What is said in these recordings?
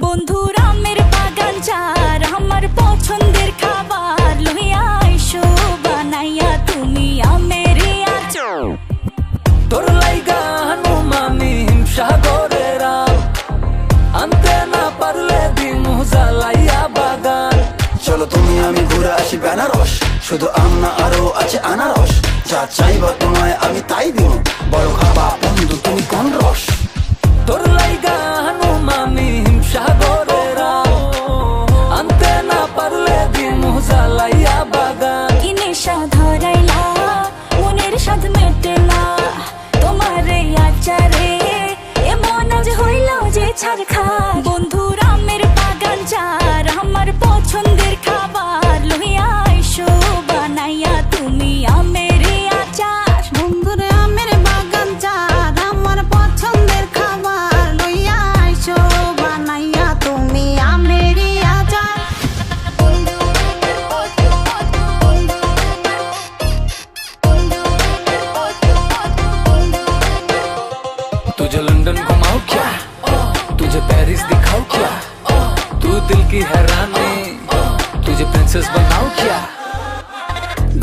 বন্ধুর আমের বাগান চার আমার পছন্দের খাবার লইয়া আইসো বানাইয়া তুমি আমের আচার। তোর লাইগা হানুমানি হিমসাগরের আম আনতে না পারলে দিমু জ্বালাইয়া বাগান। চলো তুমি আমি ঘুরে আসি বেনারস, শুধু আম না আরো আছে আনারস। যা চাইবা তোমায় আমি তাই দিব, বড় খাবা বন্ধু তুমি কোন রস। তোর লাইগা হানুমানি হিমসাগরের আম আনতে না পারলে দিমু জ্বালাইয়া বাগান। কি নেশা ধরাইলা মনের স্বাদ মেটে না তোমার এই আচারে, এমন আজ হইল যে ছারখা। বন্ধুর আমের বাগান চার আমার পছন্দের খাবার লইয়া আইসো বানাইয়া তুমি আমের আচার। বন্ধুর আমের বাগান চার আমার পছন্দের খাবার লইয়া আইসো বানাইয়া তুমি আমের আচার। तुझे लंदन घुमाऊं क्या, तुझे पेरिस दिखाऊं क्या, तू दिल की हैरानी तुझे प्रिंसेस बनाऊं क्या।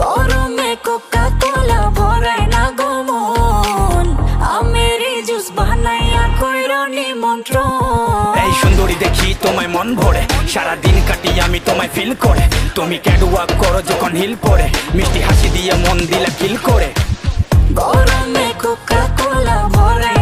গরমে কোকা কোলা ভরায় না গমন, আমের জুস বানাইয়া কইরো নিমন্ত্রণ। এই সুন্দরী দেখি তোমায় মন ভরে, সারাদিন কাটি আমি তোমায় ফিল করে। তুমি ক্যাটওয়াক করো যখন হিল পরে, মিষ্টি হাসি দিয়ে মন দিলা কিল করে। গরমে কোকা কোলা ভরায়